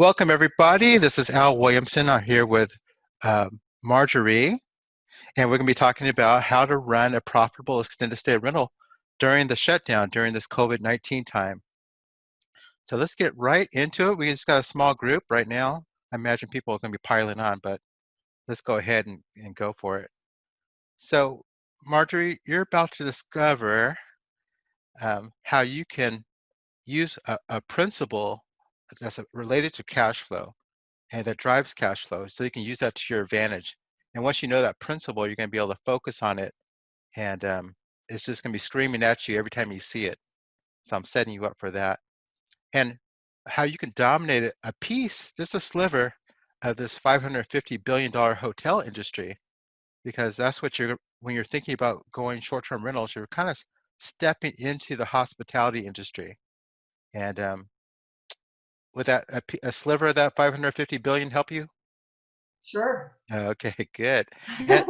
Welcome, everybody. This is Al Williamson. I'm here with Marjorie, and we're going to be talking about how to run a profitable extended stay rental during the shutdown, during this COVID-19 time. So let's get right into it. We just got a small group right now. I imagine people are going to be piling on, but let's go ahead and go for it. So, Marjorie, you're about to discover how you can use a principle that's related to cash flow and that drives cash flow. So you can use that to your advantage. And once you know that principle, you're going to be able to focus on it, and it's just going to be screaming at you every time you see it. So I'm setting you up for that. And how you can dominate a piece, just a sliver of this $550 billion hotel industry, because that's what when you're thinking about going short-term rentals, you're kind of stepping into the hospitality industry. And would that a sliver of that 550 billion help you? Sure. Okay, good. And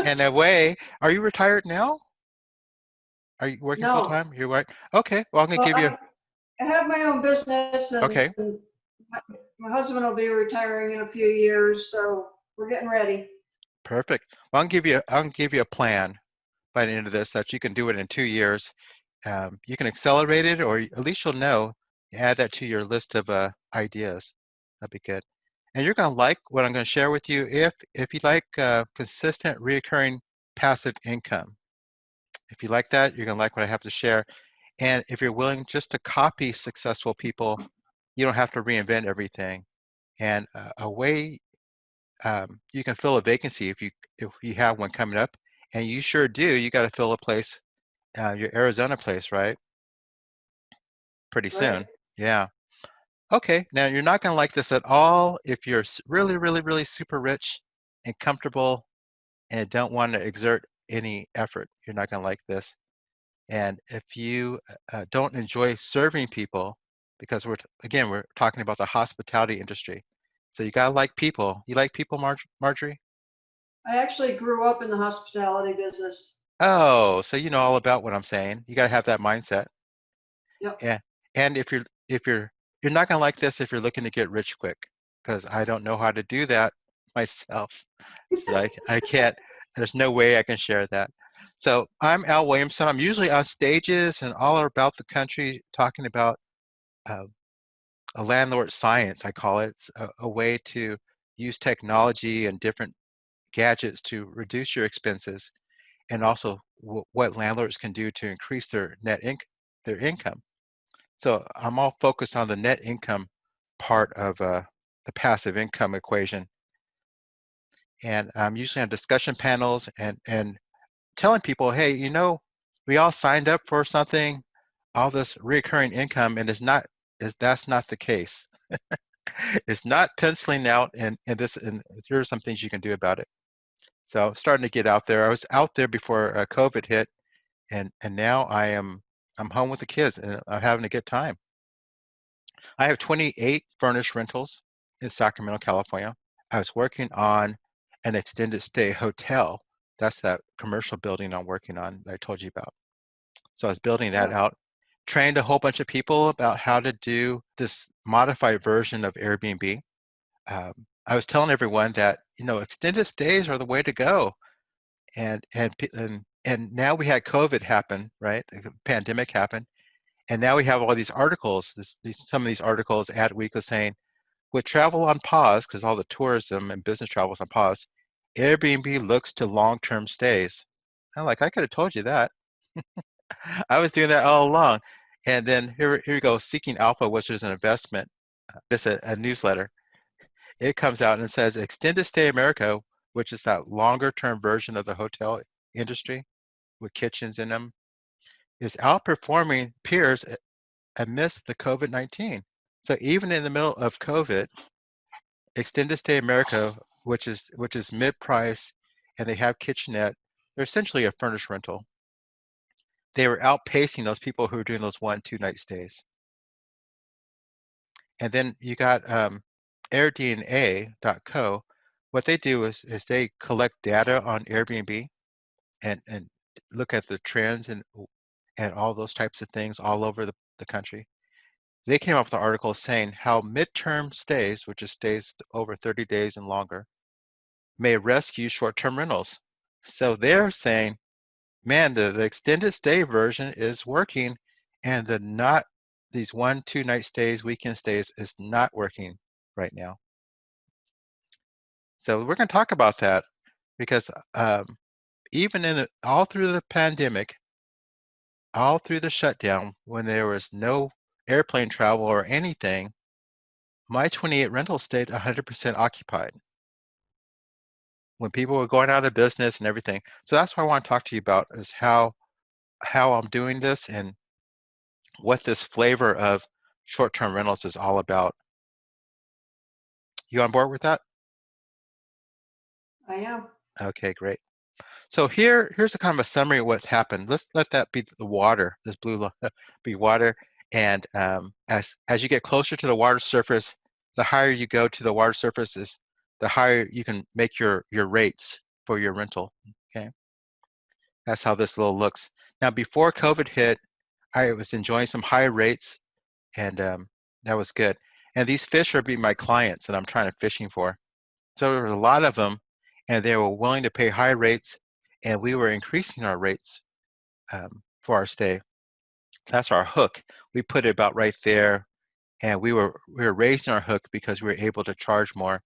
in a way, are you retired now? Are you working full No. time? You're right. Okay, well, I'm gonna Well, give you. I have my own business, and Okay, my husband will be retiring in a few years, so we're getting ready. perfect. Well, I'll give you a plan by the end of this that you can do it in 2 years. You can accelerate it, or at least you'll know. Add that to your list of ideas. That'd be good. And you're gonna like what I'm gonna share with you if you like consistent, recurring, passive income. If you like that, you're gonna like what I have to share. And if you're willing just to copy successful people, you don't have to reinvent everything. And a way you can fill a vacancy if you have one coming up, and you sure do. You got to fill a place, your Arizona place, right? Pretty Right. soon. Yeah. Okay. Now you're not going to like this at all if you're really, really, really super rich and comfortable and don't want to exert any effort. You're not going to like this. And if you don't enjoy serving people, because again, we're talking about the hospitality industry. So you gotta like people. You like people, Marjorie? I actually grew up in the hospitality business. Oh, so you know all about what I'm saying. You gotta have that mindset. Yep. Yeah. And if you're not gonna like this if you're looking to get rich quick, because I don't know how to do that myself. So I can't, there's no way I can share that. So I'm Al Williamson. I'm usually on stages and all about the country talking about uh, a landlord science, I call it. It's a way to use technology and different gadgets to reduce your expenses, and also what landlords can do to increase their income. So I'm all focused on the net income part of the passive income equation. And I'm usually on discussion panels and telling people, hey, we all signed up for something, all this recurring income, and that's not the case. It's not penciling out, and here are some things you can do about it. So starting to get out there. I was out there before COVID hit, and now I'm home with the kids, and I'm having a good time. I have 28 furnished rentals in Sacramento, California. I was working on an extended stay hotel. That's that commercial building I'm working on that I told you about. So I was building that Yeah. out, trained a whole bunch of people about how to do this modified version of Airbnb. I was telling everyone that extended stays are the way to go, and now we had COVID happen, right? The pandemic happened, and now we have all these articles. Some of these articles Adweek saying, with travel on pause because all the tourism and business travel is on pause, Airbnb looks to long-term stays. I'm like, I could have told you that. I was doing that all along. And then here we go, Seeking Alpha, which is an investment. It's a newsletter. It comes out and says Extended Stay America, which is that longer term version of the hotel industry with kitchens in them, is outperforming peers amidst the COVID-19. So even in the middle of COVID, Extended Stay America, which is mid-price, and they have kitchenette, they're essentially a furnished rental. They were outpacing those people who are doing those 1, 2 night stays. And then you got AirDNA.co. What they do is they collect data on Airbnb and look at the trends and all those types of things all over the country. they came up with an article saying how midterm stays, which is stays over 30 days and longer, may rescue short-term rentals. So they're saying, man, the extended stay version is working, and the not these 1-2 night stays, weekend stays is not working right now. So we're going to talk about that because even all through the pandemic, all through the shutdown, when there was no airplane travel or anything, my 28 rentals stayed 100% occupied when people were going out of business and everything. So that's what I want to talk to you about is how I'm doing this and what this flavor of short-term rentals is all about. You on board with that? I am. Okay, great. So here's a kind of a summary of what happened. Let's let that be the water, this blue be water. And as you get closer to the water surface, the higher you go to the water surface is the higher you can make your rates for your rental. Okay, that's how this little looks. Now, before COVID hit, I was enjoying some high rates, and that was good. And these fish are being my clients that I'm trying to fishing for. So there were a lot of them, and they were willing to pay high rates, and we were increasing our rates for our stay. That's our hook. We put it about right there, and we were raising our hook because we were able to charge more.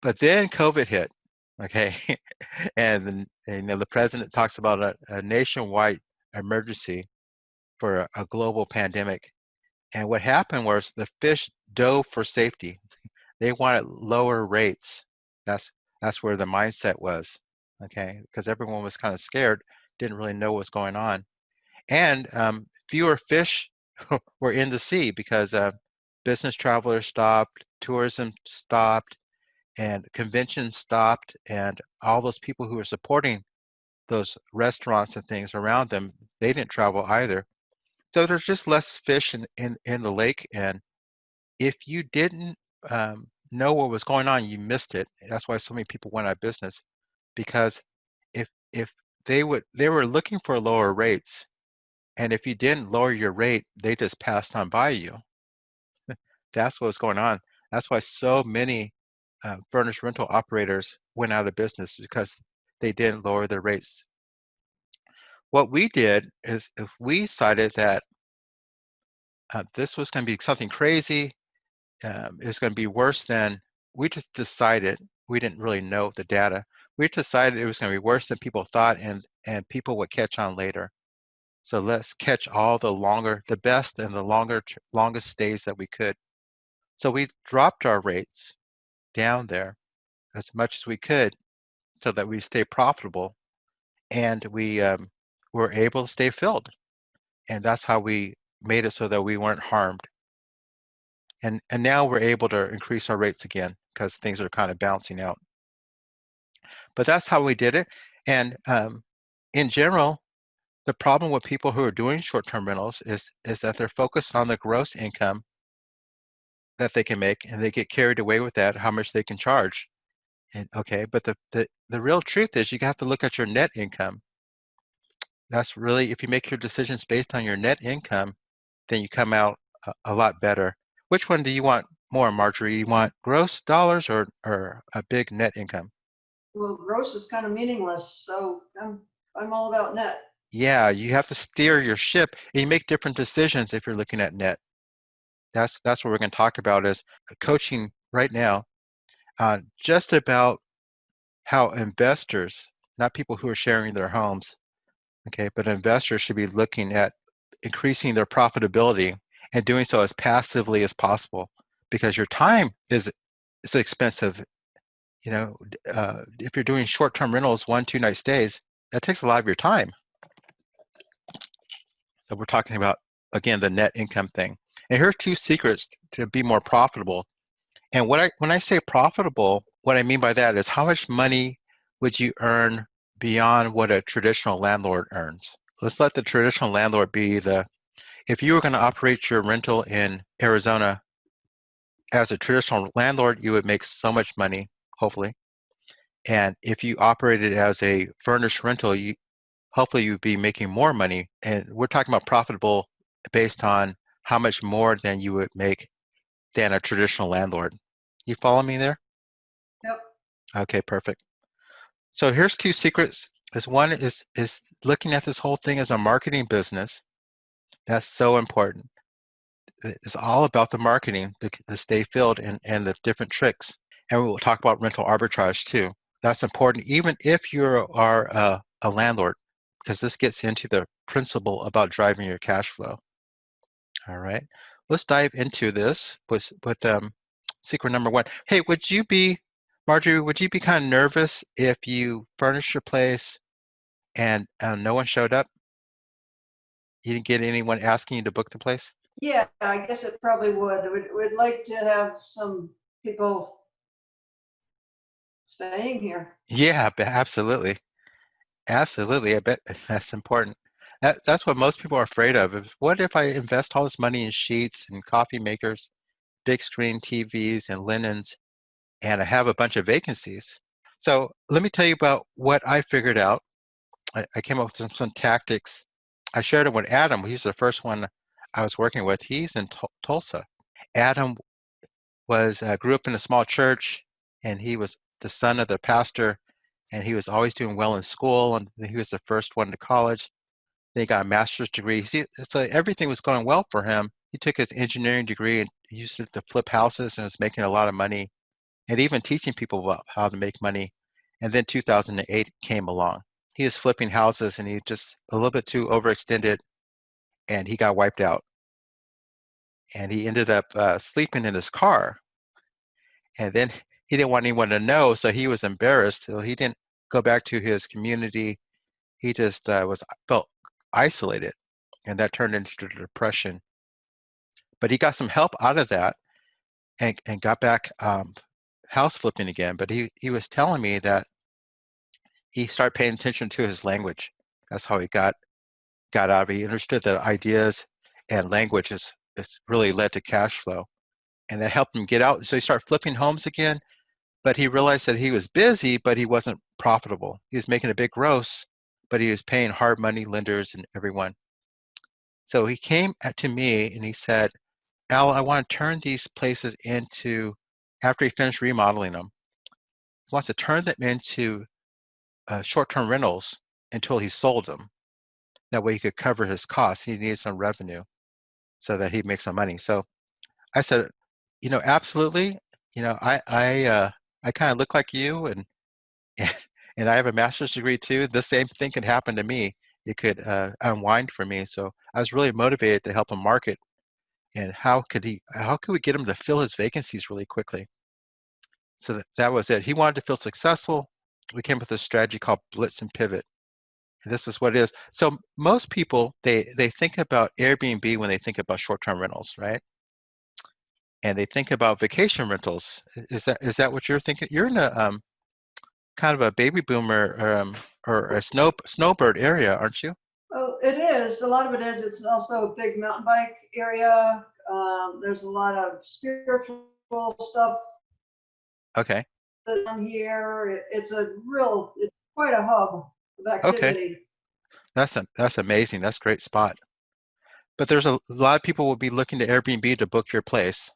But then COVID hit, okay, and the president talks about a nationwide emergency for a global pandemic. And what happened was the fish dove for safety. They wanted lower rates. That's where the mindset was, okay? Because everyone was kind of scared, didn't really know what was going on, and fewer fish were in the sea because business travelers stopped, tourism stopped, and conventions stopped, and all those people who were supporting those restaurants and things around them, they didn't travel either. So there's just less fish in the lake, and if you didn't know what was going on, you missed it. That's why so many people went out of business, because if they were looking for lower rates, and if you didn't lower your rate, they just passed on by you. That's what was going on. That's why so many furnished rental operators went out of business because they didn't lower their rates. What we did is if we decided that this was going to be something crazy, is going to be worse than we just decided. We didn't really know the data. We decided it was going to be worse than people thought, and people would catch on later. So let's catch all the best and the longest stays that we could. So we dropped our rates down there as much as we could so that we stay profitable, and we were able to stay filled. And that's how we made it so that we weren't harmed. And now we're able to increase our rates again because things are kind of bouncing out. But that's how we did it. And in general, the problem with people who are doing short-term rentals is that they're focused on the gross income that they can make, and they get carried away with that, how much they can charge. And okay, but the real truth is you have to look at your net income. That's really, if you make your decisions based on your net income, then you come out a lot better. Which one do you want more, Marjorie? You want gross dollars or a big net income? Well, gross is kind of meaningless, so I'm all about net. Yeah, you have to steer your ship, and you make different decisions if you're looking at net. That's what we're going to talk about is coaching right now, just about how investors, not people who are sharing their homes, okay, but investors should be looking at increasing their profitability and doing so as passively as possible, because your time is expensive. You know, if you're doing short-term rentals, 1-2 night stays, that takes a lot of your time. So we're talking about, again, the net income thing. And here's 2 secrets to be more profitable. And when I say profitable, what I mean by that is how much money would you earn beyond what a traditional landlord earns? Let's let the traditional landlord be if you were going to operate your rental in Arizona as a traditional landlord, you would make so much money, hopefully. And if you operated as a furnished rental, hopefully you'd be making more money. And we're talking about profitable based on how much more than you would make than a traditional landlord. You follow me there? Yep. Okay, perfect. So here's two secrets. Is one is looking at this whole thing as a marketing business. That's so important. It's all about the marketing, the stay filled, and the different tricks. And we will talk about rental arbitrage too. That's important, even if you are a landlord, because this gets into the principle about driving your cash flow. All right, let's dive into this with secret number one. Hey, Marjorie, would you be kind of nervous if you furnished your place and no one showed up? You didn't get anyone asking you to book the place? Yeah, I guess it probably would. We'd like to have some people staying here. Yeah, absolutely. Absolutely. I bet that's important. That's what most people are afraid of. What if I invest all this money in sheets and coffee makers, big screen TVs and linens, and I have a bunch of vacancies? So let me tell you about what I figured out. I came up with some tactics. I shared it with Adam. He's the first one I was working with. He's in Tulsa. Adam was grew up in a small church, and he was the son of the pastor, and he was always doing well in school, and he was the first one to college. Then he got a master's degree. See, so everything was going well for him. He took his engineering degree and used it to flip houses and was making a lot of money and even teaching people about how to make money. And then 2008 came along. He was flipping houses and he just a little bit too overextended and he got wiped out. And he ended up sleeping in his car. And then he didn't want anyone to know, so he was embarrassed. So he didn't go back to his community. He just felt isolated, and that turned into depression. But he got some help out of that and got back house flipping again. But he was telling me that he started paying attention to his language. That's how he got out of it. He understood that ideas and language is really led to cash flow, and that helped him get out. So he started flipping homes again. But he realized that he was busy, but he wasn't profitable. He was making a big gross, but he was paying hard money lenders and everyone. So he came to me and he said, Al, I want to turn these places into, after he finished remodeling them, he wants to turn them into short-term rentals until he sold them. That way he could cover his costs. He needed some revenue so that he'd make some money. So I said, absolutely. I kind of look like you, and and I have a master's degree too. The same thing could happen to me. It could unwind for me. So I was really motivated to help him market. And how could we get him to fill his vacancies really quickly? So that was it. He wanted to feel successful. We came up with a strategy called Blitz and Pivot. And this is what it is. So most people, they think about Airbnb when they think about short-term rentals, right? And they think about vacation rentals. Is that what you're thinking? You're in a kind of a baby boomer or a snowbird area, aren't you? Well, it is. A lot of it is. It's also a big mountain bike area. There's a lot of spiritual stuff Okay. down here. It's quite a hub of Okay. activity. That's amazing. That's a great spot. But there's a lot of people will be looking to Airbnb to book your place.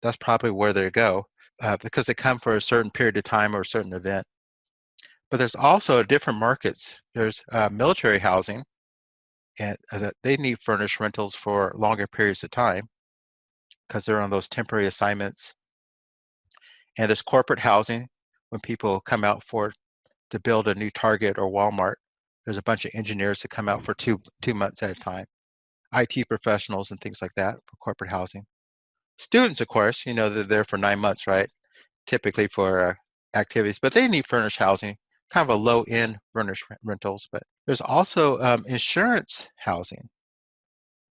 That's probably where they go because they come for a certain period of time or a certain event. But there's also different markets. There's military housing, and they need furnished rentals for longer periods of time because they're on those temporary assignments. And there's corporate housing when people come out to build a new Target or Walmart. There's a bunch of engineers that come out for two months at a time. IT professionals and things like that for corporate housing. Students, of course, they're there for 9 months, right? Typically for activities, but they need furnished housing, kind of a low-end furnished rentals. But there's also insurance housing.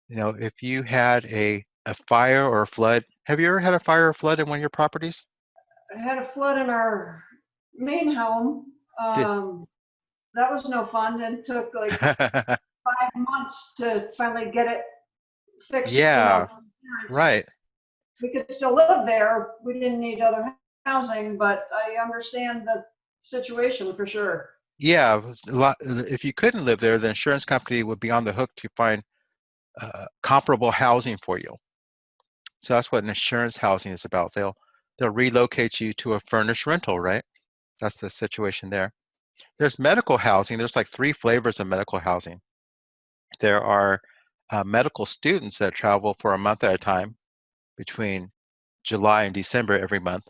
If you had a fire or a flood, have you ever had a fire or flood in one of your properties? I had a flood in our main home. Did That was no fun and took like 5 months to finally get it fixed, Yeah, right. we could still live there. We didn't need other housing, but I understand the situation for sure. Yeah, it was a lot. If you couldn't live there, the insurance company would be on the hook to find comparable housing for you. So that's what an insurance housing is about. They'll relocate you to a furnished rental, right? That's the situation there. There's medical housing. There's like three flavors of medical housing. There are medical students that travel for a month at a time between July and December every month.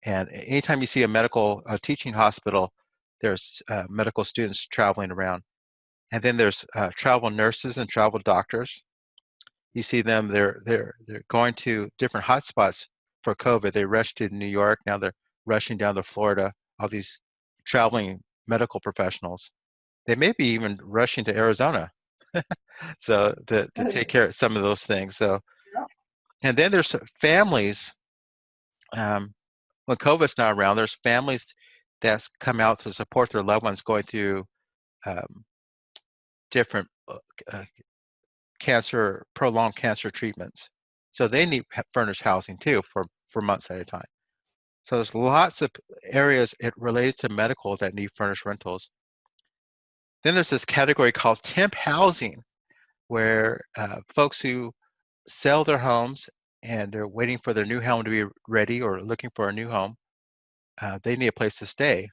And anytime you see a teaching hospital, there's medical students traveling around. And then there's travel nurses and travel doctors. You see them, they're going to different hotspots for COVID. They rushed to New York, now they're rushing down to Florida, all these traveling medical professionals. They may be even rushing to Arizona so to take care of some of those things. So, and then there's families, when COVID's not around, there's families that's come out to support their loved ones going through um, different prolonged cancer treatments. So they need furnished housing too for months at a time. So there's lots of areas related to medical that need furnished rentals. Then there's this category called temp housing, where folks who sell their homes and they're waiting for their new home to be ready or looking for a new home, they need a place to stay.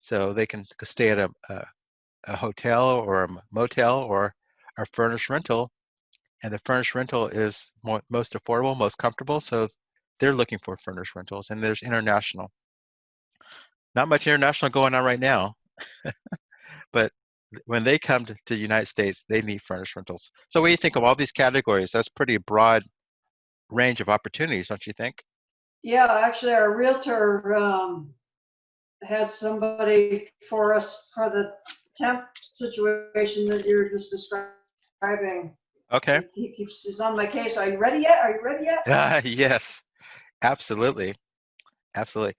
So they can stay at a hotel or a motel or a furnished rental, and the furnished rental is most affordable, most comfortable, so they're looking for furnished rentals. And there's international. Not much international going on right now, but when they come to the United States, they need furnished rentals. So what do you think of all these categories? That's pretty broad range of opportunities, don't you think? Yeah, actually, our realtor had somebody for us for the temp situation that you're just describing. Okay. He's on my case. Are you ready yet? Are you ready yet? Yes, absolutely. Absolutely.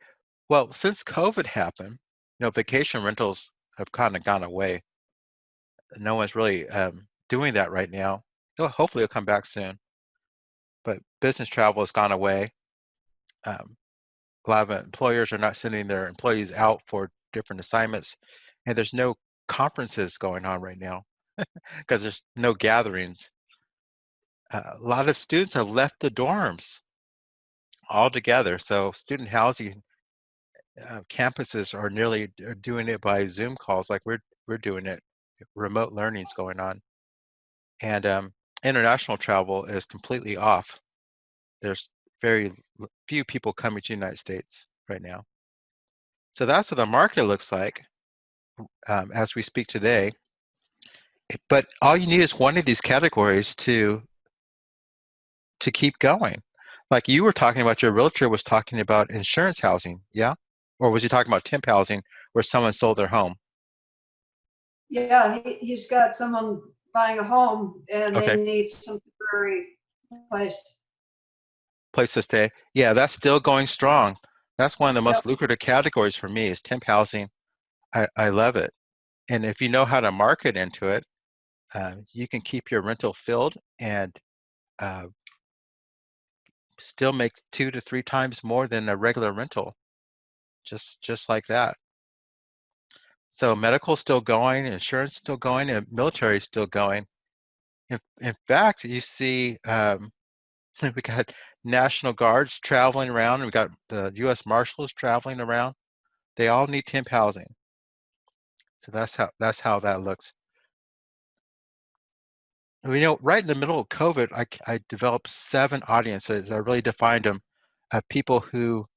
Well, since COVID happened, vacation rentals have kind of gone away. No one's really doing that right now. Hopefully it'll come back soon. But business travel has gone away. Um, a lot of employers are not sending their employees out for different assignments, and there's no conferences going on right now because there's no gatherings. A lot of students have left the dorms altogether, so student housing campuses are doing it by Zoom calls, like we're doing it. Remote learning's going on, and international travel is completely off. There's very few people coming to the United States right now. So that's what the market looks like as we speak today. But all you need is one of these categories to keep going. Like you were talking about, your realtor was talking about insurance housing, yeah? Or was he talking about temp housing where someone sold their home? Yeah, he's got someone buying a home and they Okay, need some temporary place. place to stay. Yeah, that's still going strong. That's one of the most Yep. lucrative categories for me is temp housing. I love it. And if you know how to market into it, you can keep your rental filled and uh, still make 2 to 3 times more than a regular rental, just like that. So medical's still going, insurance still going, and military is still going. In fact, you see, we got National Guards traveling around, and we got the U.S. Marshals traveling around. They all need temp housing. So that's how that looks. Right in the middle of COVID, I developed 7 audiences. I really defined them. People who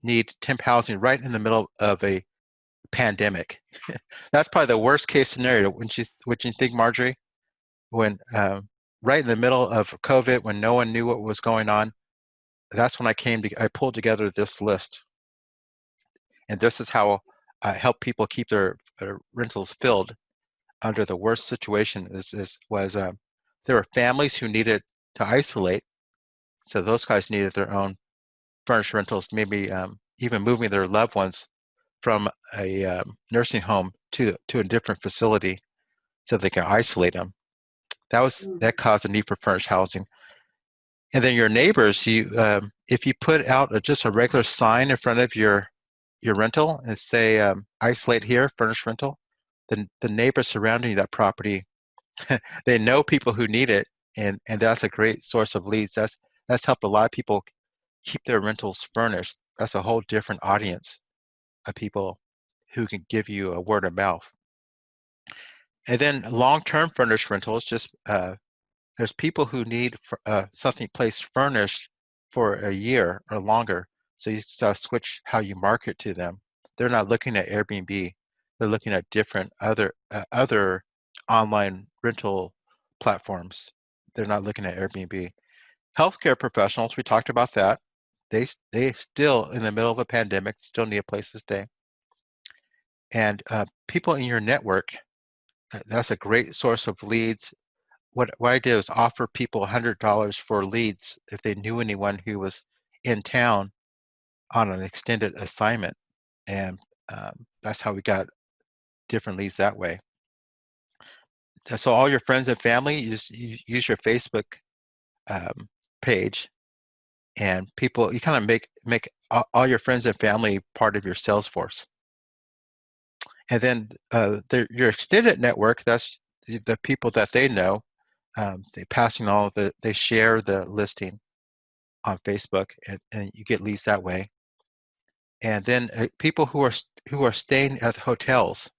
need temp housing right in the middle of a pandemic. That's probably the worst case scenario. Would you think, Marjorie? When right in the middle of COVID, when no one knew what was going on, that's when I pulled together this list, and this is how I help people keep their rentals filled under the worst situation. There were families who needed to isolate, so those guys needed their own furnished rentals, maybe even moving their loved ones from a nursing home to a different facility so they can isolate them. That caused a need for furnished housing. And then your neighbors, if you put out just a regular sign in front of your rental and say isolate here, furnished rental, then the neighbors surrounding that property, they know people who need it, and that's a great source of leads. That's helped a lot of people keep their rentals furnished. That's a whole different audience of people who can give you a word of mouth. And then long-term furnished rentals, just there's people who need something placed furnished for a year or longer. So you switch how you market to them. They're not looking at Airbnb. They're looking at different other online rental platforms. They're not looking at Airbnb. Healthcare professionals, we talked about that. They still, in the middle of a pandemic, still need a place to stay. And people in your network, that's a great source of leads. What I did was offer people $100 for leads if they knew anyone who was in town on an extended assignment. And that's how we got different leads that way. So all your friends and family, you use your Facebook page, and people, you kind of make all your friends and family part of your sales force. And then your extended network, that's the people that they know. They share the listing on Facebook, and you get leads that way. And then people who are staying at hotels,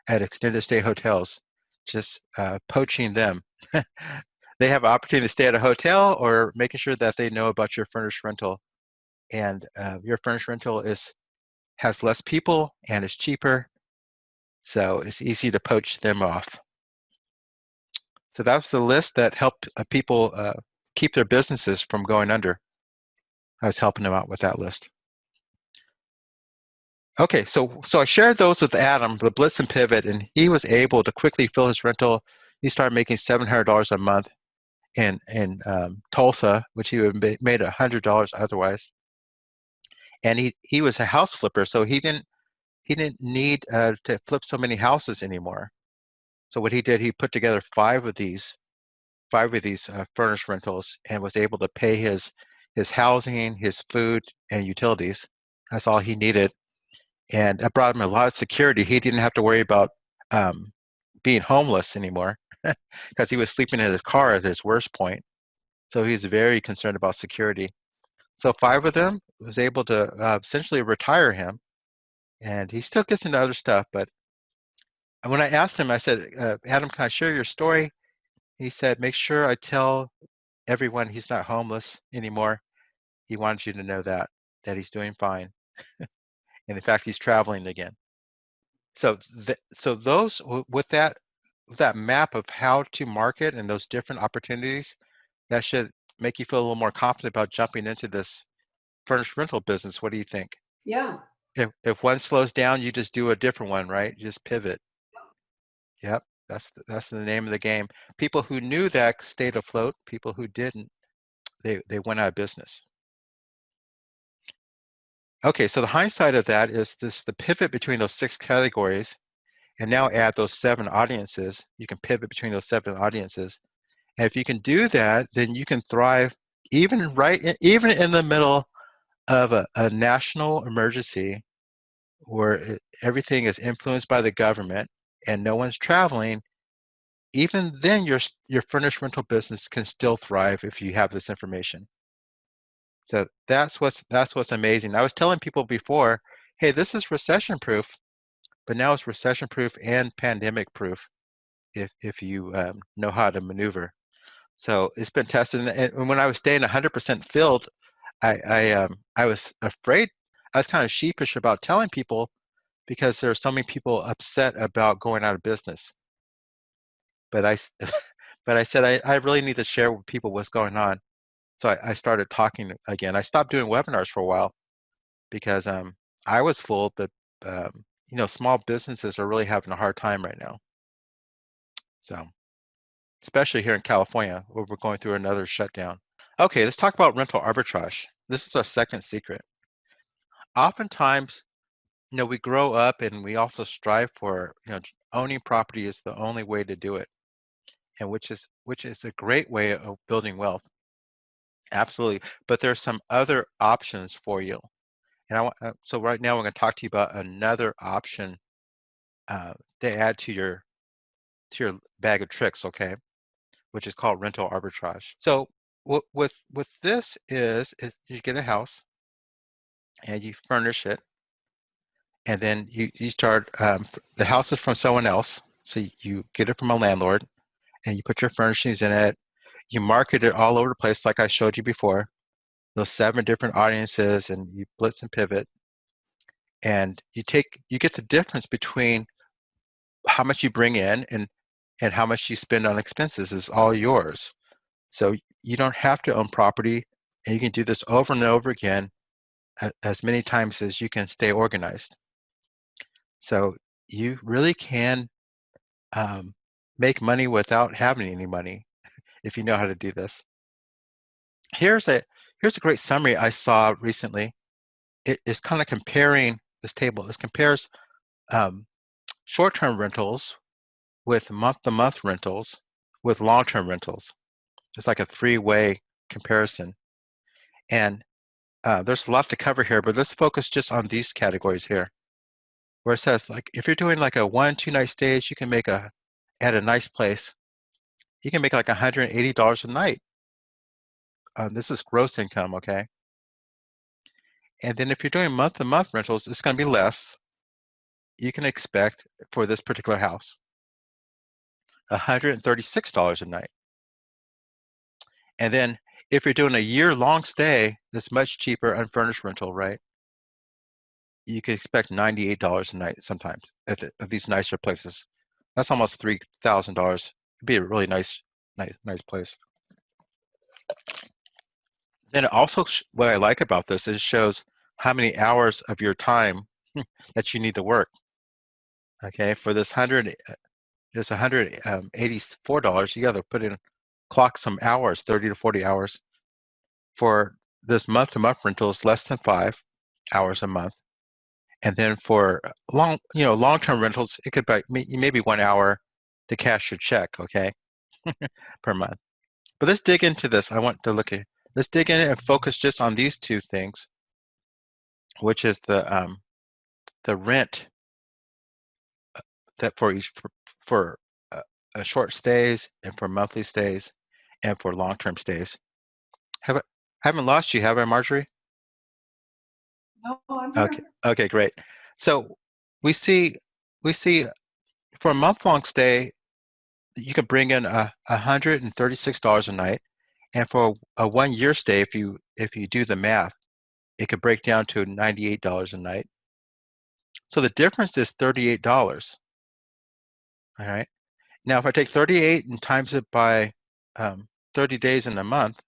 at extended stay hotels, just poaching them. They have an opportunity to stay at a hotel, or making sure that they know about your furnished rental. And your furnished rental has less people and is cheaper, so it's easy to poach them off. So that's the list that helped people keep their businesses from going under. I was helping them out with that list. Okay, so I shared those with Adam, the Blitz and Pivot, and he was able to quickly fill his rental. He started making $700 a month in Tulsa, which he would have made $100 otherwise. And he was a house flipper, so he didn't need to flip so many houses anymore. So what he did, he put together five of these furnished rentals, and was able to pay his housing, his food, and utilities. That's all he needed. And that brought him a lot of security. He didn't have to worry about being homeless anymore, because he was sleeping in his car at his worst point. So he was very concerned about security. So five of them was able to essentially retire him, and he still gets into other stuff. But when I asked him, I said, Adam, can I share your story? He said, make sure I tell everyone he's not homeless anymore. He wants you to know that he's doing fine. And in fact, he's traveling again. So those with that map of how to market and those different opportunities, that should make you feel a little more confident about jumping into this furnished rental business. What do you think? Yeah. If one slows down, you just do a different one, right? You just pivot. Yep, that's the name of the game. People who knew that stayed afloat. People who didn't, they went out of business. Okay, so the hindsight of that is the pivot between those 6 categories, and now add those 7 audiences. You can pivot between those 7 audiences. And if you can do that, then you can thrive even in the middle of a national emergency, where everything is influenced by the government and no one's traveling. Even then, your furnished rental business can still thrive if you have this information. So that's what's amazing. I was telling people before, hey, this is recession proof, but now it's recession proof and pandemic proof if you know how to maneuver. So it's been tested. And when I was staying 100% filled, I was afraid. I was kind of sheepish about telling people, because there are so many people upset about going out of business. But but I said I really need to share with people what's going on. So I started talking again. I stopped doing webinars for a while, because I was full, but small businesses are really having a hard time right now. So especially here in California, where we're going through another shutdown. Okay, let's talk about rental arbitrage. This is our second secret. Oftentimes, we grow up and we also strive for, owning property is the only way to do it, and which is a great way of building wealth. Absolutely, but there's some other options for you. And so right now we're going to talk to you about another option to add to your bag of tricks. Okay, which is called rental arbitrage. So with this is you get a house and you furnish it, and then you start, the house is from someone else, so you get it from a landlord, and you put your furnishings in it. You market it all over the place, like I showed you before, those 7 different audiences, and you blitz and pivot, and you get the difference between how much you bring in and how much you spend on expenses is all yours. So you don't have to own property, and you can do this over and over again as many times as you can stay organized. So you really can um, make money without having any money if you know how to do this. Here's a great summary I saw recently. It is kind of comparing this table. This compares um, short-term rentals with month-to-month rentals with long-term rentals. It's like a 3-way comparison. And there's a lot to cover here, but let's focus just on these categories here, where it says, like, if you're doing like a 1-2 night stays, you can make at a nice place, you can make like $180 a night. This is gross income, okay? And then if you're doing month-to-month rentals, it's going to be less. You can expect for this particular house $136 a night. And then if you're doing a year-long stay, it's much cheaper unfurnished rental, right? You can expect $98 a night sometimes at these nicer places. That's almost $3,000. It'd be a really nice place. Then it also, what I like about this is it shows how many hours of your time that you need to work. Okay, for this $184, you got to clock some hours, 30 to 40 hours. For this month-to-month rental is less than 5 hours a month. And then for long-term rentals, it could be maybe 1 hour to cash your check, okay, per month. But let's dig into this. Let's dig in and focus just on these 2 things, which is the rent that for short stays and for monthly stays and for long-term stays. Haven't lost you, have I, Marjorie? No, I'm Okay. here. Okay, great. So we see for a month-long stay, you can bring in $136 a night, and for a 1-year stay, if you do the math, it could break down to $98 a night. So the difference is $38. All right. Now, if I take 38 and times it by 30 days in a month,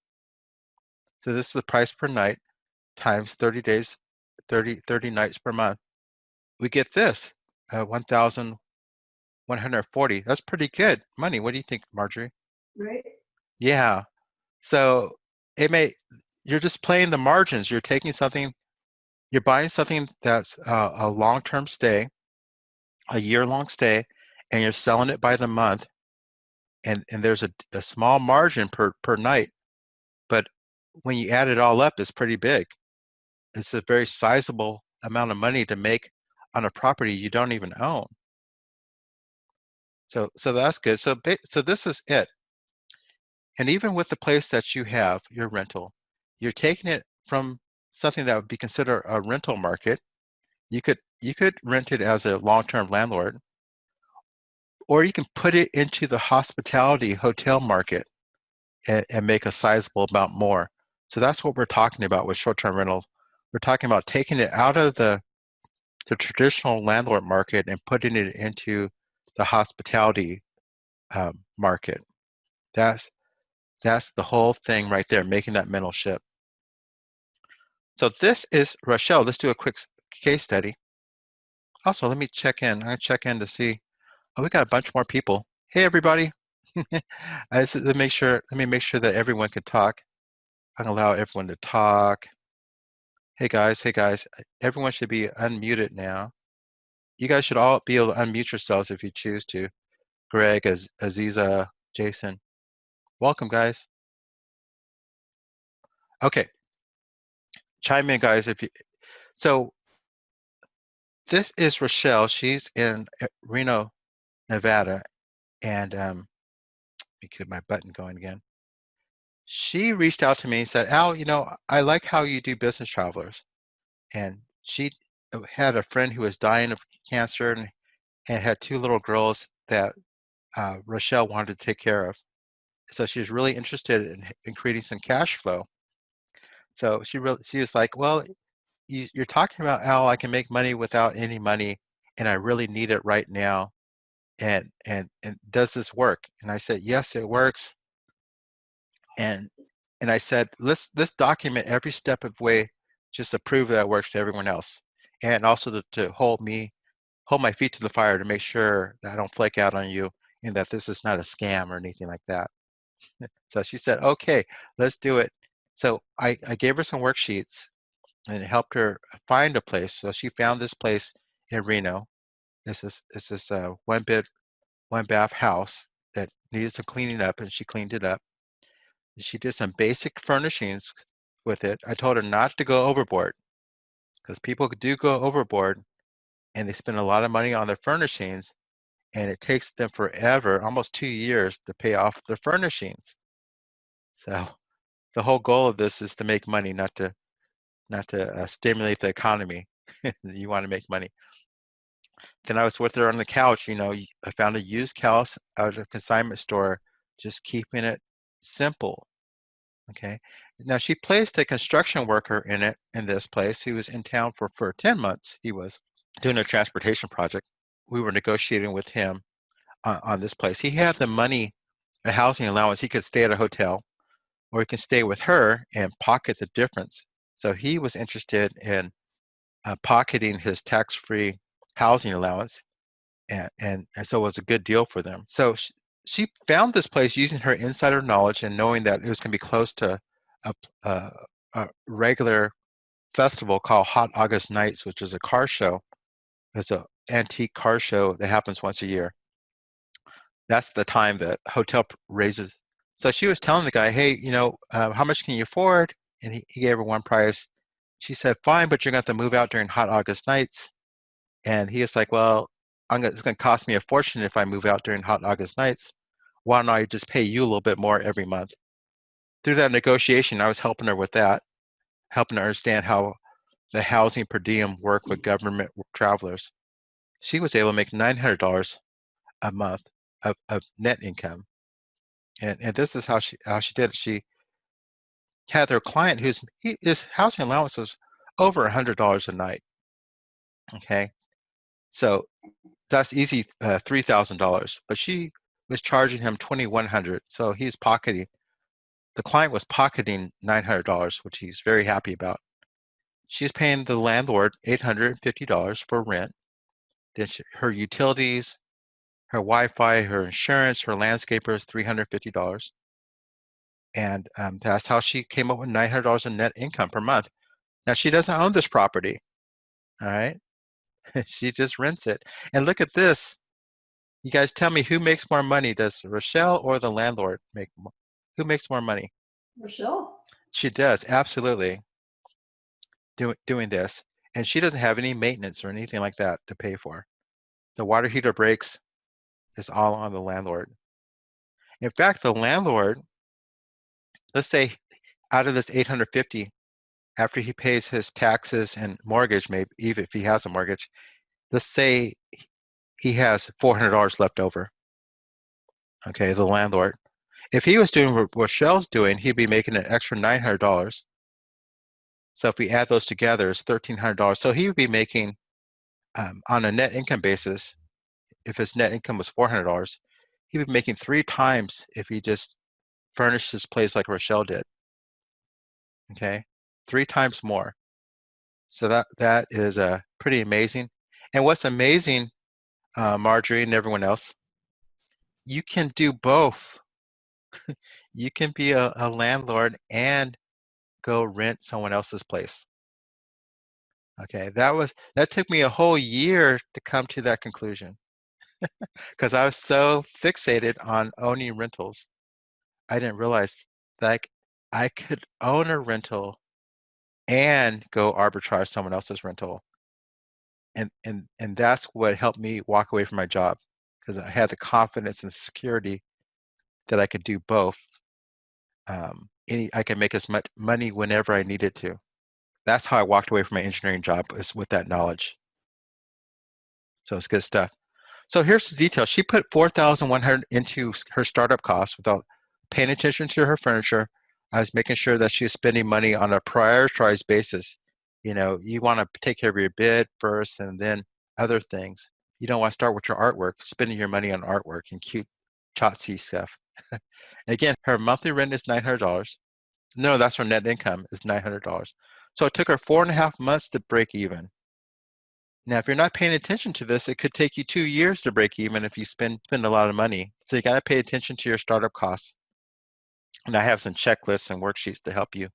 so this is the price per night times 30 days, 30 nights per month, we get this, 1,140. That's pretty good money. What do you think, Marjorie? Right? Yeah. So you're just playing the margins. You're buying something that's a long-term stay, a year-long stay, and you're selling it by the month. And there's a small margin per night, but when you add it all up, it's pretty big. It's a very sizable amount of money to make on a property you don't even own. So that's good. So this is it. And even with the place that you have, your rental, you're taking it from something that would be considered a rental market. You could rent it as a long-term landlord, or you can put it into the hospitality hotel market and make a sizable amount more. So that's what we're talking about with short-term rentals. We're talking about taking it out of the traditional landlord market and putting it into the hospitality market. That's the whole thing right there, making that mental shift. So this is Rochelle. Let's do a quick case study. Also, let me check in. I'm gonna check in to see. Oh, we got a bunch more people. Hey, everybody. Let me make sure that everyone can talk. I'm gonna allow everyone to talk. Hey guys. Everyone should be unmuted now. You guys should all be able to unmute yourselves if you choose to. Greg, Aziza, Jason. Welcome, guys. Okay. Chime in, guys. So this is Rochelle. She's in Reno, Nevada, and me get my button going again. She reached out to me and said, Al, I like how you do business travelers. And she had a friend who was dying of cancer and had two little girls that Rochelle wanted to take care of. So she was really interested in creating some cash flow. So she was like, well, you're talking about how I can make money without any money, and I really need it right now. And does this work? And I said, yes, it works. And I said, let's document every step of way just to prove that it works to everyone else, and also to hold my feet to the fire to make sure that I don't flake out on you and that this is not a scam or anything like that. So she said, okay, let's do it. So I gave her some worksheets and it helped her find a place. So she found this place in Reno. This one bed, one bath house that needed some cleaning up, and she cleaned it up. She did some basic furnishings with it. I told her not to go overboard because people do go overboard and they spend a lot of money on their furnishings, and it takes them forever, almost 2 years, to pay off their furnishings. So the whole goal of this is to make money, not to stimulate the economy. You want to make money. Then I was with her on the couch. I found a used couch out of a consignment store, just keeping it simple. Okay. Now she placed a construction worker in this place who was in town for 10 months. He was doing a transportation project. We were negotiating with him on this place. He had the money, a housing allowance. He could stay at a hotel or he can stay with her and pocket the difference. So he was interested in pocketing his tax-free housing allowance, and so it was a good deal for them. So she found this place using her insider knowledge and knowing that it was going to be close to a, a, a regular festival called Hot August Nights, which is a car show. It's an antique car show that happens once a year. That's the time that hotel raises. So she was telling the guy, hey, how much can you afford? And he gave her one price. She said, fine, but you're going to have to move out during Hot August Nights. And he is like, well, it's going to cost me a fortune if I move out during Hot August Nights. Why don't I just pay you a little bit more every month? Through that negotiation, I was helping her with that, helping her understand how the housing per diem work with government travelers. She was able to make $900 a month of net income. And this is how she did it. She had her client his housing allowance was over $100 a night. Okay, so that's easy, $3,000. But she was charging him $2,100, so the client was pocketing $900, which he's very happy about. She's paying the landlord $850 for rent. Then her utilities, her Wi-Fi, her insurance, her landscapers, $350. And that's how she came up with $900 in net income per month. Now, she doesn't own this property, all right? She just rents it. And look at this. You guys tell me, who makes more money? Does Rochelle or the landlord make more? Who makes more money? Rochelle? She does, absolutely, doing this. And she doesn't have any maintenance or anything like that to pay for. The water heater breaks, is all on the landlord. In fact, the landlord, let's say out of this 850, after he pays his taxes and mortgage, maybe even if he has a mortgage, let's say he has $400 left over. Okay, the landlord. If he was doing what Rochelle's doing, he'd be making an extra $900. So if we add those together, it's $1,300. So he would be making, on a net income basis, if his net income was $400, he would be making 3 times if he just furnished his place like Rochelle did. Okay, 3 times more. So that is pretty amazing. And what's amazing, Marjorie and everyone else, you can do both. You can be a landlord and go rent someone else's place. Okay, that took me a whole year to come to that conclusion because I was so fixated on owning rentals. I didn't realize that I could own a rental and go arbitrage someone else's rental. And that's what helped me walk away from my job, because I had the confidence and security that I could do both. I can make as much money whenever I needed to. That's how I walked away from my engineering job, is with that knowledge. So it's good stuff. So here's the detail. She put 4,100 into her startup costs without paying attention to her furniture. I was making sure that she was spending money on a prioritized basis. You know, you want to take care of your bid first and then other things. You don't want to start with your artwork, spending your money on artwork and cute Chotsy stuff. Again, her monthly rent is $900. No, that's her net income is $900. So it took her 4.5 months to break even. Now, if you're not paying attention to this, it could take you 2 years to break even if you spend a lot of money. So you got to pay attention to your startup costs. And I have some checklists and worksheets to help you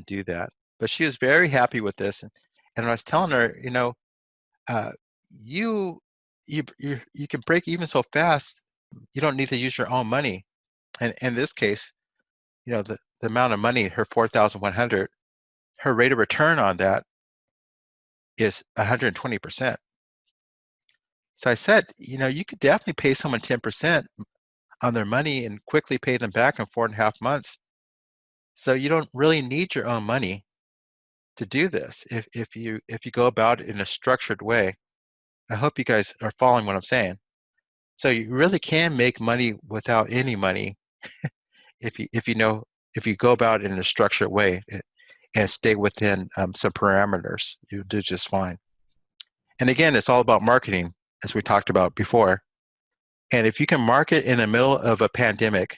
do that. But she was very happy with this, and I was telling her, you know, uh, you you can break even so fast. You don't need to use your own money. And in this case, you know, the amount of money, her 4,100, her rate of return on that is 120%. So I said, you know, you could definitely pay someone 10% on their money and quickly pay them back in 4.5 months. So you don't really need your own money to do this if you go about it in a structured way. I hope you guys are following what I'm saying. So you really can make money without any money if you go about it in a structured way and stay within some parameters. You do just fine. And again, it's all about marketing, as we talked about before. And if you can market in the middle of a pandemic,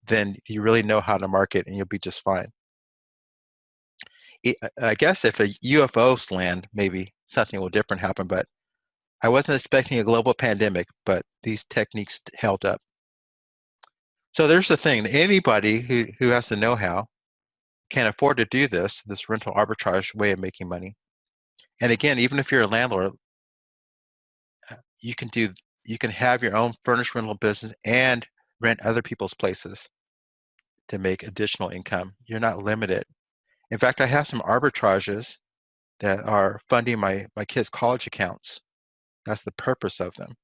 then you really know how to market and you'll be just fine. I guess if a UFOs land, maybe something will different happen, but I wasn't expecting a global pandemic, but these techniques held up. So there's the thing, anybody who has the know-how can afford to do this rental arbitrage way of making money. And again, even if you're a landlord, you can have your own furnished rental business and rent other people's places to make additional income. You're not limited. In fact, I have some arbitrages that are funding my kids' college accounts. That's the purpose of them.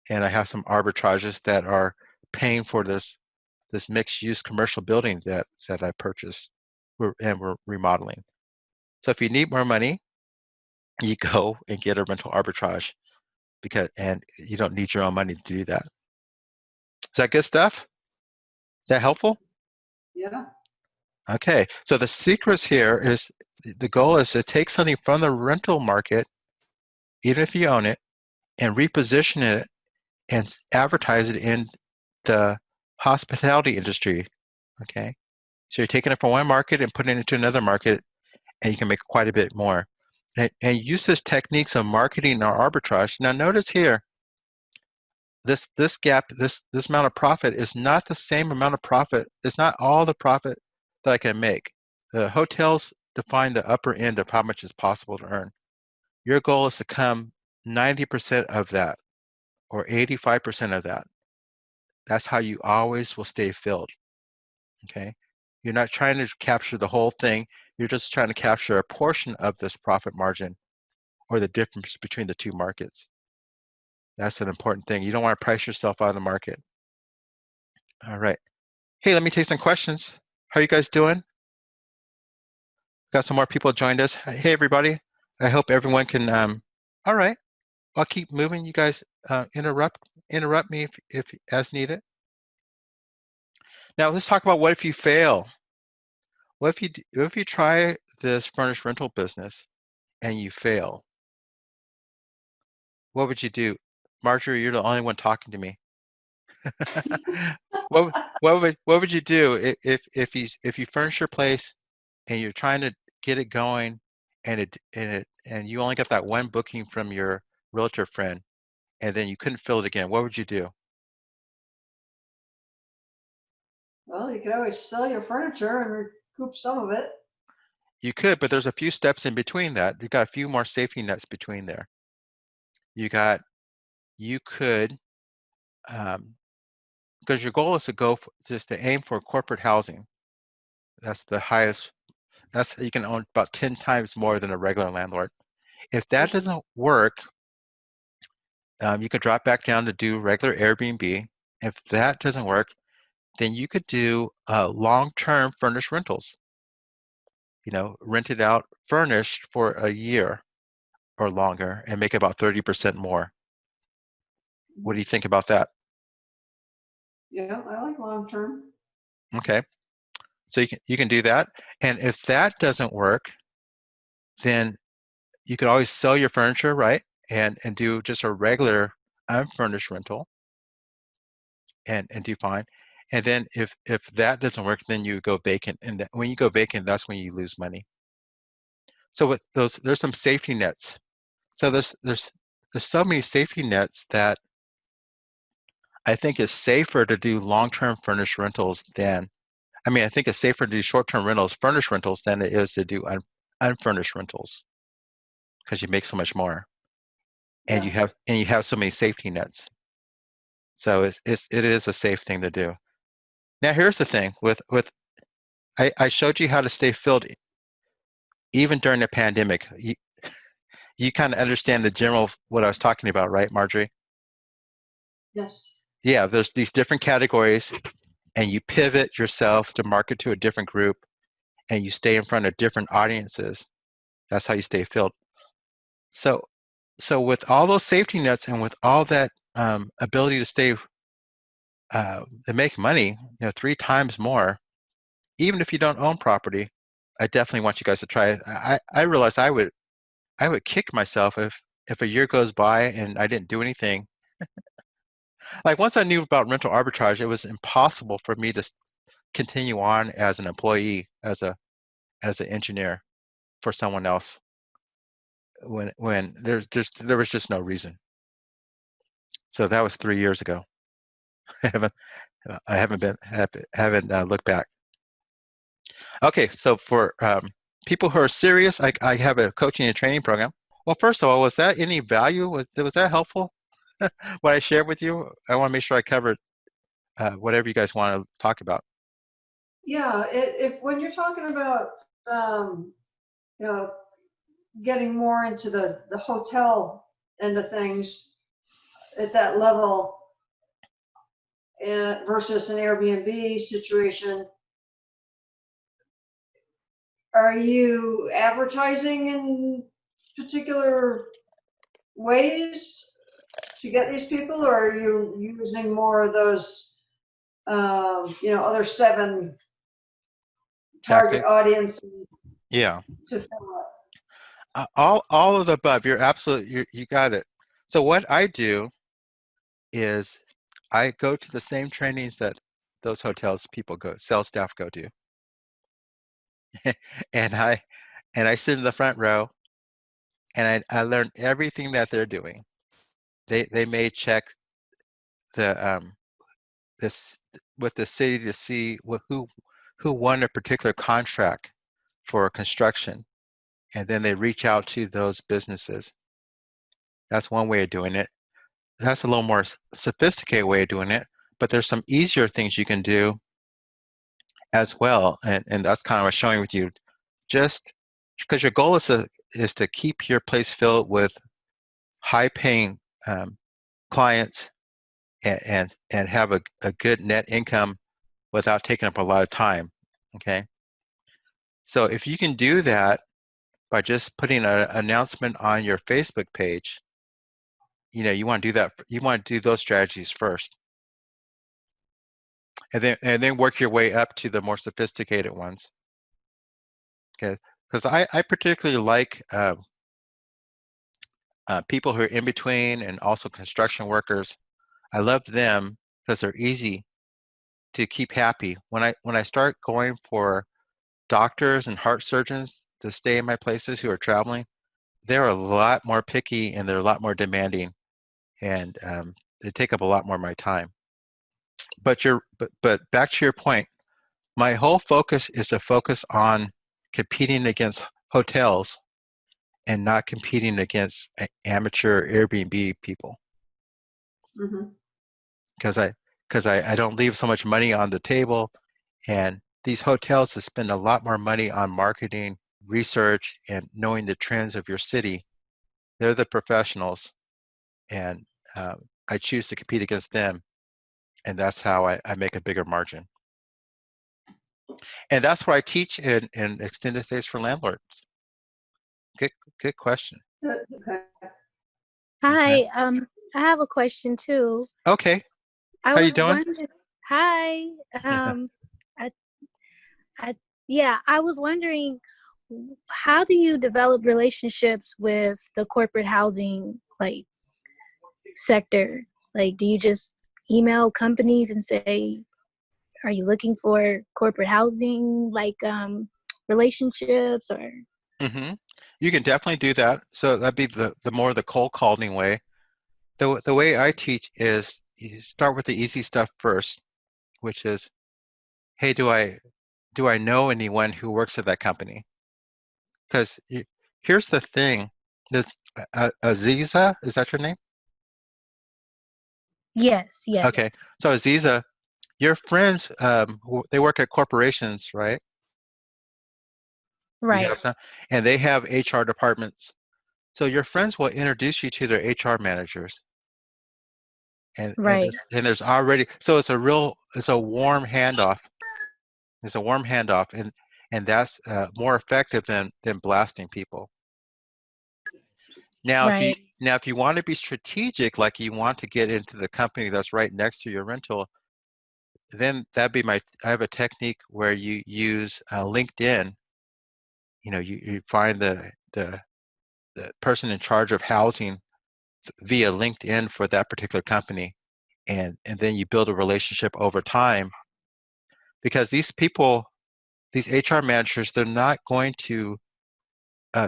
And I have some arbitrages that are paying for this mixed-use commercial building that I purchased and we're remodeling. So if you need more money, you go and get a rental arbitrage and you don't need your own money to do that. Is that good stuff? Is that helpful? Yeah. Okay, so the secrets here is the goal is to take something from the rental market, even if you own it, and reposition it and advertise it in the hospitality industry. Okay, so you're taking it from one market and putting it into another market, and you can make quite a bit more. And use this techniques of marketing or arbitrage. Now, notice here, this gap, this amount of profit is not the same amount of profit. It's not all the profit that I can make. The hotels define the upper end of how much is possible to earn. Your goal is to come 90% of that or 85% of that. That's how you always will stay filled. Okay, you're not trying to capture the whole thing. You're just trying to capture a portion of this profit margin or the difference between the two markets. That's an important thing. You don't want to price yourself out of the market. All right. Hey, let me take some questions. How are you guys doing? Got some more people joined us. Hey, everybody. I hope everyone can. All right. I'll keep moving. You guys interrupt me if as needed. Now let's talk about what if you fail. What if you try this furnished rental business and you fail? What would you do? Marjorie, you're the only one talking to me. What would you do if you furnish your place and you're trying to get it going and you only got that one booking from your realtor friend and then you couldn't fill it again? What would you do? Well, you could always sell your furniture and recoup some of it. You could, but there's a few steps in between that. You got a few more safety nets between there. You could because your goal is to just to aim for corporate housing. That's the highest. You can own about 10 times more than a regular landlord. If that doesn't work, you could drop back down to do regular Airbnb If that doesn't work, then you could do long-term furnished rentals. Rent it out furnished for a year or longer and make about 30% more. What do you think about that? Yeah, I like long term. Okay, so you can do that. And if that doesn't work, then you could always sell your furniture, right? And do just a regular unfurnished rental and do fine. And then if that doesn't work, then you go vacant. And when you go vacant, that's when you lose money. So with those, there's some safety nets. So there's so many safety nets that I think it's safer to do long-term furnished rentals than, I think it's safer to do short-term rentals, furnished rentals, than it is to do unfurnished rentals because you make so much more and Yeah. you have so many safety nets. So it is a safe thing to do. Now here's the thing with I showed you how to stay filled even during the pandemic. You kind of understand the general what I was talking about, right, Marjorie? Yes. Yeah, there's these different categories and you pivot yourself to market to a different group and you stay in front of different audiences. That's how you stay filled. So with all those safety nets and with all that ability to stay to make money, 3 times more, even if you don't own property, I definitely want you guys to try it. I realized I would kick myself if a year goes by and I didn't do anything. Like once I knew about rental arbitrage, it was impossible for me to continue on as an employee, as an engineer for someone else when there was just no reason. So that was 3 years ago. I haven't haven't looked back. Okay, so for people who are serious, I have a coaching and training program. Well, first of all, was that any value? Was that helpful? What I shared with you? I want to make sure I covered whatever you guys want to talk about. Yeah, if when you're talking about um, you know getting more into the hotel end of things at that level versus an Airbnb situation, are you advertising in particular ways to get these people, or are you using more of those, other 7 target Tactic? audiences Yeah. to fill up? All of the above. You're absolutely you got it. So what I do is I go to the same trainings that those hotels people go, sales staff go to, and I sit in the front row and I learn everything that they're doing. They may check the this with the city to see who won a particular contract for construction, and then they reach out to those businesses. That's one way of doing it. That's a little more sophisticated way of doing it, but there's some easier things you can do as well, and that's kind of what I'm showing with you. Just because your goal is to keep your place filled with high-paying clients and have a good net income without taking up a lot of time. Okay, so if you can do that by just putting an announcement on your Facebook page, you want to do that. You want to do those strategies first, and then work your way up to the more sophisticated ones. Okay, because I particularly like people who are in between and also construction workers. I love them because they're easy to keep happy. When I start going for doctors and heart surgeons to stay in my places who are traveling, they're a lot more picky and they're a lot more demanding, and they take up a lot more of my time. But back to your point, my whole focus is to focus on competing against hotels and not competing against amateur Airbnb people Hmm. because I don't leave so much money on the table, and these hotels that spend a lot more money on marketing, research, and knowing the trends of your city. They're the professionals, and I choose to compete against them and that's how I make a bigger margin. And that's what I teach in extended stays for landlords. Good, good question. Okay. Okay. Hi, I have a question too. Okay. I How you was doing? wondering, hi, I, I, yeah, I was wondering, how do you develop relationships with the corporate housing like sector? Like, do you just email companies and say, are you looking for corporate housing like relationships or? Mm-hmm. You can definitely do that. So that'd be the more the cold calling way. The way I teach is you start with the easy stuff first, which is, hey, do I know anyone who works at that company? Because here's the thing, this Aziza, is that your name? Yes, yes, Okay, so Aziza, your friends, they work at corporations, right? You right, have some, and they have HR departments. So your friends will introduce you to their HR managers, right, and there's already, so it's a warm handoff. It's a warm handoff, and that's more effective than blasting people. right. Now if you want to be strategic, like you want to get into the company that's right next to your rental, then that'd be I have a technique where you use LinkedIn. You know, you find the person in charge of housing via LinkedIn for that particular company, and then you build a relationship over time, because these people, these HR managers, they're not going to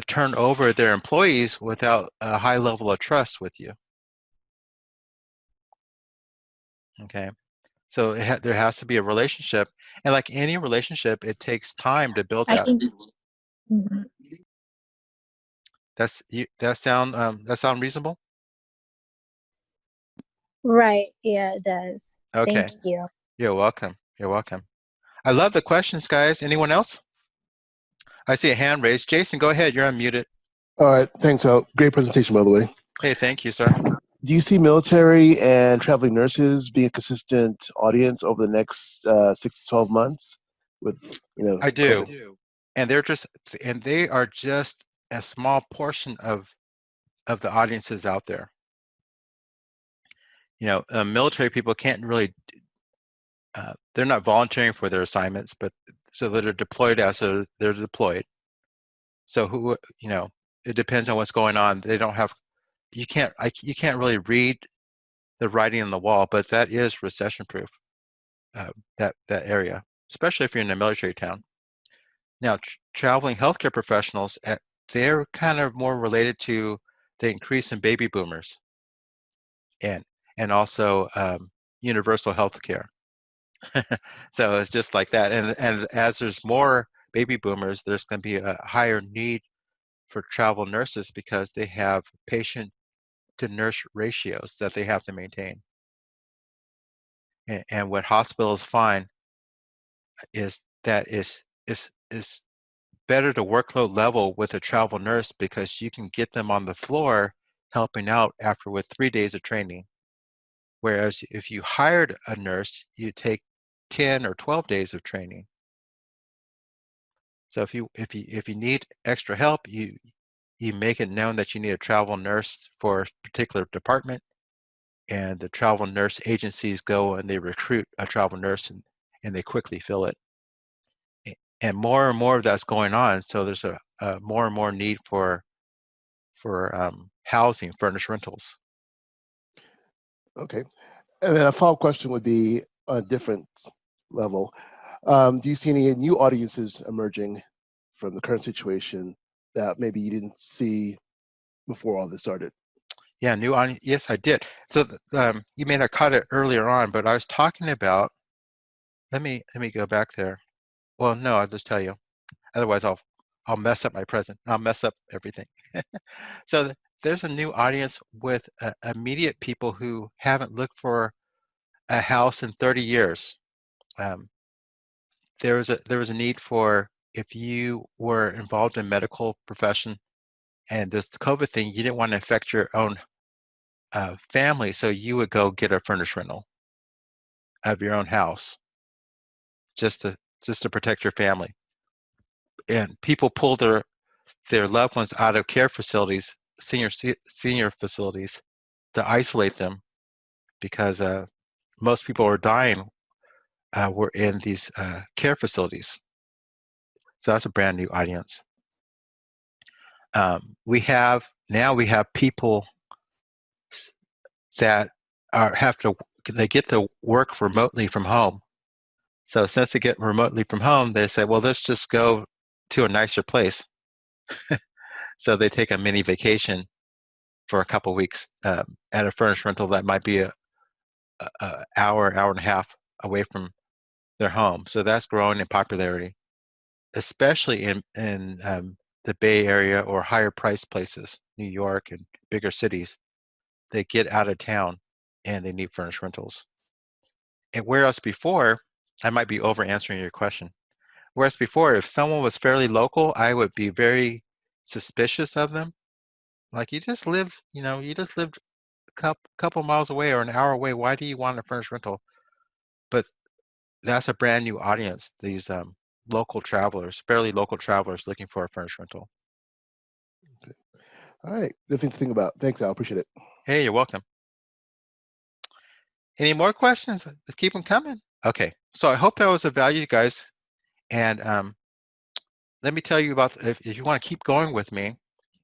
turn over their employees without a high level of trust with you. Okay, so there has to be a relationship, and like any relationship, it takes time to build I that. think. Mhm. That sound reasonable? Right. Yeah, it does. Okay, Thank you. you're welcome. You're welcome. I love the questions, guys. Anyone else? I see a hand raised. Jason, go ahead. You're unmuted. All right, thanks. Great presentation, by the way. Hey, thank you, sir. Do you see military and traveling nurses being a consistent audience over the next 6 to 12 months with, I do. COVID? And they are just a small portion of the audiences out there. You know, military people can't really, they're not volunteering for their assignments, but so they're deployed they're deployed. So you know, it depends on what's going on. They don't have, you can't really read the writing on the wall, but that is recession proof, that area, especially if you're in a military town. Now, traveling healthcare professionals, they're kind of more related to the increase in baby boomers and and also universal health care. So it's just like that. And as there's more baby boomers, there's going to be a higher need for travel nurses because they have patient to nurse ratios that they have to maintain. And what hospitals find is that is better to workload level with a travel nurse because you can get them on the floor helping out after with 3 days of training. Whereas if you hired a nurse, you take 10 or 12 days of training. So if you need extra help, you make it known that you need a travel nurse for a particular department, and the travel nurse agencies go and they recruit a travel nurse, and they quickly fill it. And more of that's going on. So there's a more and more need for housing, furnished rentals. Okay. And then a follow-up question would be on a different level. Do you see any new audiences emerging from the current situation that maybe you didn't see before all this started? Yeah, new audience. Yes, I did. So you may have caught it earlier on, but I was talking about. Let me go back there. Well, no, I'll just tell you. Otherwise, I'll mess up my present. I'll mess up everything. So there's a new audience with immediate people who haven't looked for a house in 30 years. Um, there was a need for, if you were involved in medical profession and this COVID thing, you didn't want to affect your own family, so you would go get a furnished rental. of your own house just to protect your family. And people pull their loved ones out of care facilities, senior facilities, to isolate them because most people are dying were in these care facilities. So that's a brand new audience. We have people that they get to work remotely from home. So since they get remotely from home, they say, well, let's just go to a nicer place. So they take a mini vacation for a couple of weeks at a furnished rental that might be a hour and a half away from their home. So that's growing in popularity, especially in the Bay Area or higher priced places, New York and bigger cities. They get out of town and they need furnished rentals. And whereas before, I might be over answering your question. Whereas before, if someone was fairly local, I would be very suspicious of them. Like you just lived a couple miles away or an hour away. Why do you want a furnished rental? But that's a brand new audience. These local travelers, fairly local travelers looking for a furnished rental. Okay. All right. Good thing to think about. Thanks, Al. Appreciate it. Hey, you're welcome. Any more questions? Let's keep them coming. Okay. So I hope that was of value, you guys. And let me tell you about if you want to keep going with me,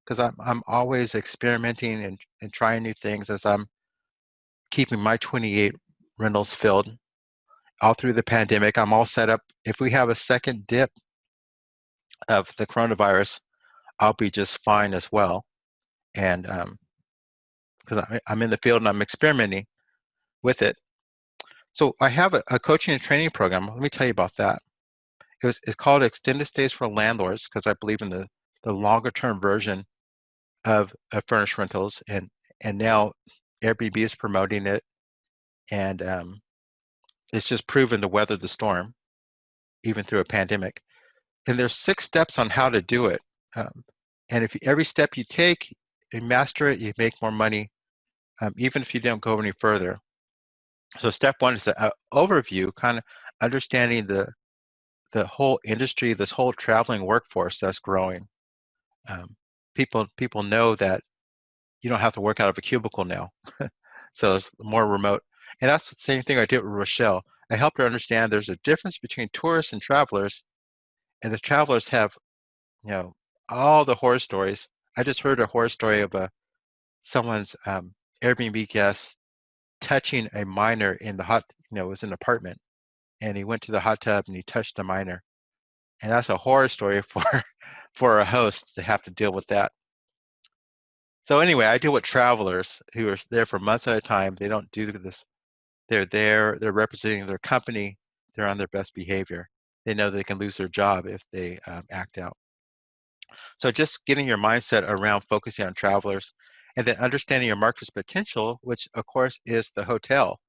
because I'm always experimenting and trying new things as I'm keeping my 28 rentals filled all through the pandemic. I'm all set up. If we have a second dip of the coronavirus, I'll be just fine as well. And because I'm in the field and I'm experimenting with it. So I have a coaching and training program. Let me tell you about that. It's called Extended Stays for Landlords because I believe in the longer term version of furnished rentals, and now Airbnb is promoting it, and it's just proven to weather the storm, even through a pandemic. And there's 6 steps on how to do it, and if every step you take, you master it, you make more money, even if you don't go any further. So step 1 is the overview, kind of understanding the whole industry, this whole traveling workforce that's growing. People know that you don't have to work out of a cubicle now. So it's more remote. And that's the same thing I did with Rochelle. I helped her understand there's a difference between tourists and travelers. And the travelers have, all the horror stories. I just heard a horror story of someone's Airbnb guest touching a minor in the it was an apartment. And he went to the hot tub and he touched the minor. And that's a horror story for a host to have to deal with that. So anyway, I deal with travelers who are there for months at a time. They don't do this. They're there. They're representing their company. They're on their best behavior. They know they can lose their job if they act out. So just getting your mindset around focusing on travelers and then understanding your market's potential, which of course is the hotel,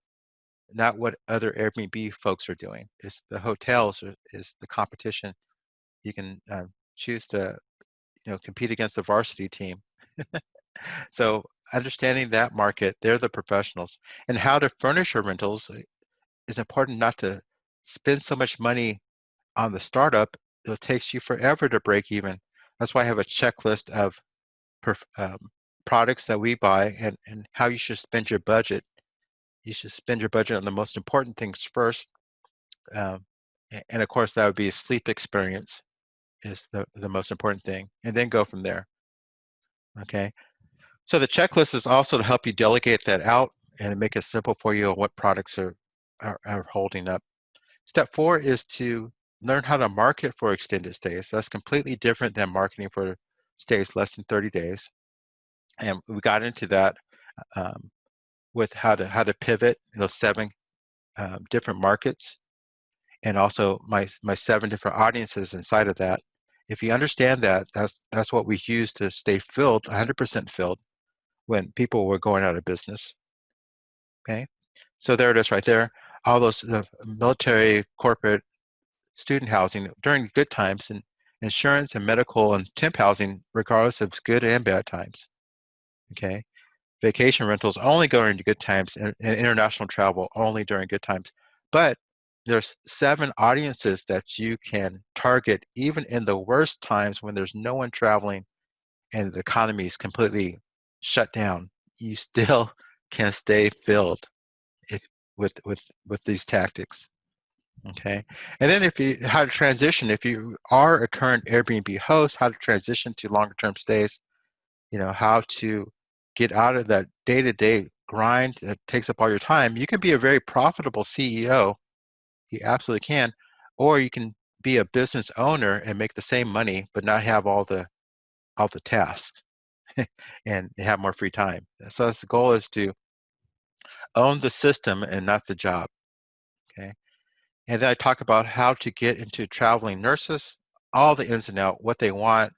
not what other Airbnb folks are doing. It's the hotels is the competition. You can choose to compete against the varsity team. So understanding that market, they're the professionals. And how to furnish your rentals is important, not to spend so much money on the startup. It takes you forever to break even. That's why I have a checklist of products that we buy and how you should spend your budget. You should spend your budget on the most important things first. And of course, that would be a sleep experience is the most important thing, and then go from there. Okay. So the checklist is also to help you delegate that out and make it simple for you on what products are holding up. Step 4 is to learn how to market for extended stays. That's completely different than marketing for stays less than 30 days. And we got into that with how to pivot those 7 different markets, and also my 7 different audiences inside of that. If you understand that, that's what we use to stay filled, 100% filled, when people were going out of business. Okay, so there it is right there. All those the military, corporate, student housing during good times, and insurance and medical and temp housing, regardless of good and bad times. Okay, vacation rentals only during good times, and international travel only during good times. But there's 7 audiences that you can target even in the worst times when there's no one traveling and the economy is completely shut down. You still can stay filled if with these tactics. Okay, and then if you how to transition, if you are a current Airbnb host, how to transition to longer term stays, how to get out of that day-to-day grind that takes up all your time. You can be a very profitable CEO, you absolutely can, or you can be a business owner and make the same money but not have all the tasks and have more free time. So that's the goal, is to own the system and not the job. Okay. And then I talk about how to get into traveling nurses, all the ins and outs, what they want,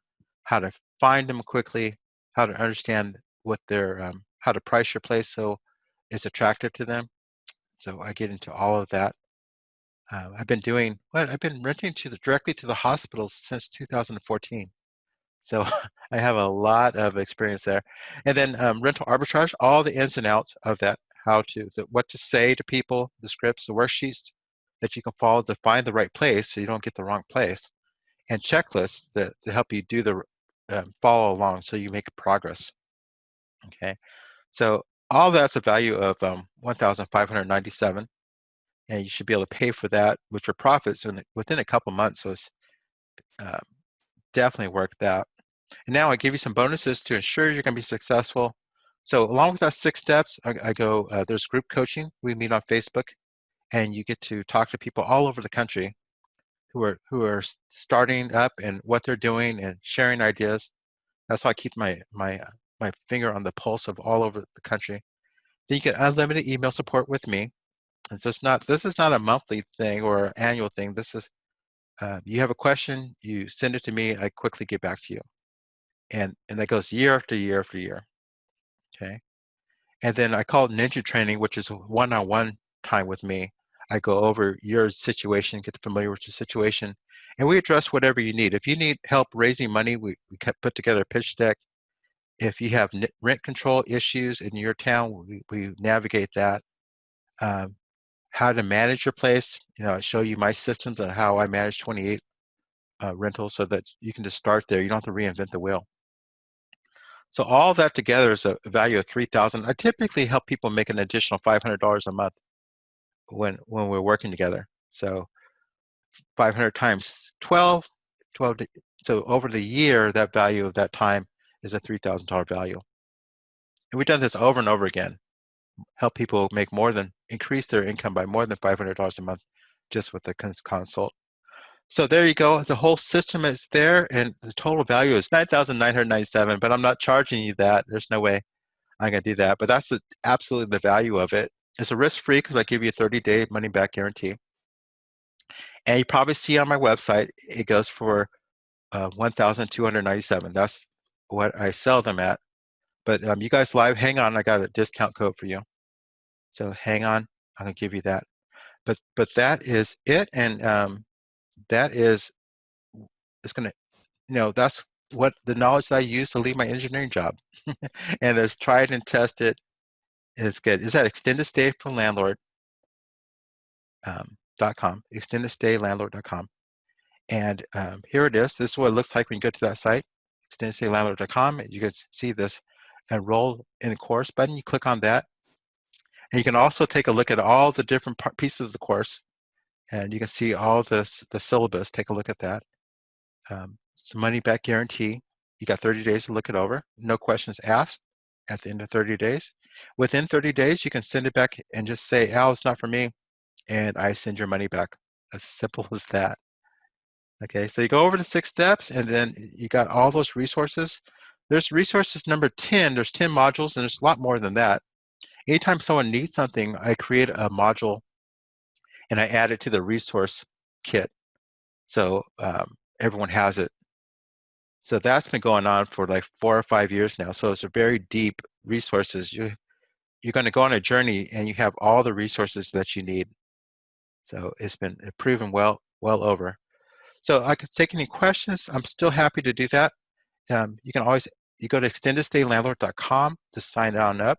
how to find them quickly, how to understand what their how to price your place so it's attractive to them. So I get into all of that. I've been renting directly to the hospitals since 2014. So I have a lot of experience there. And then rental arbitrage, all the ins and outs of that, what to say to people, the scripts, the worksheets that you can follow to find the right place so you don't get the wrong place, and checklists to help you do the follow along so you make progress. Okay, so all that's a value of 1,597, and you should be able to pay for that with your profits within a couple months. So it's uh, definitely worth that. And now I give you some bonuses to ensure you're going to be successful. So along with that 6 steps, I go, there's group coaching. We meet on Facebook, and you get to talk to people all over the country who are starting up and what they're doing and sharing ideas. That's why I keep my finger on the pulse of all over the country. Then you get unlimited email support with me. And so this is not a monthly thing or annual thing. This is you have a question, you send it to me, I quickly get back to you. And that goes year after year after year. Okay. And then I call it ninja training, which is one-on-one time with me. I go over your situation, get familiar with your situation, and we address whatever you need. If you need help raising money, we put together a pitch deck. If you have rent control issues in your town, we navigate that. How to manage your place, I show you my systems on how I manage 28 rentals so that you can just start there. You don't have to reinvent the wheel. So all that together is a value of $3,000. I typically help people make an additional $500 a month when we're working together. So 500 times 12, so over the year, that value of that time is a $3,000 value. And we've done this over and over again. Help people increase their income by more than $500 a month just with the consult. So there you go. The whole system is there, and the total value is $9,997. But I'm not charging you that. There's no way I'm going to do that. But that's absolutely the value of it. It's a risk-free because I give you a 30-day money-back guarantee. And you probably see on my website it goes for $1,297. That's what I sell them at. But you guys hang on. I got a discount code for you. So hang on. I'm going to give you that. But that is it, and it's going to, that's what the knowledge that I use to leave my engineering job. And it's tried and tested. It's good. It's at extended stay from landlord. .com, extendedstaylandlord.com. And here it is. This is what it looks like when you go to that site, extendedstaylandlord.com. You can see this enroll in the course button. You click on that. And you can also take a look at all the different pieces of the course. And you can see all the syllabus. Take a look at that. It's a money back guarantee. You got 30 days to look it over. No questions asked at the end of 30 days. Within 30 days, you can send it back and just say, Al, it's not for me. And I send your money back. As simple as that. Okay, so you go over the 6 steps, and then you got all those resources. There's resources number 10. There's 10 modules, and there's a lot more than that. Anytime someone needs something, I create a module, and I add it to the resource kit. So everyone has it. So that's been going on for like 4 or 5 years now. So it's a very deep resources. You're going to go on a journey, and you have all the resources that you need. So it's been proven well over. So I could take any questions. I'm still happy to do that. You go to extendedstaylandlord.com to sign on up.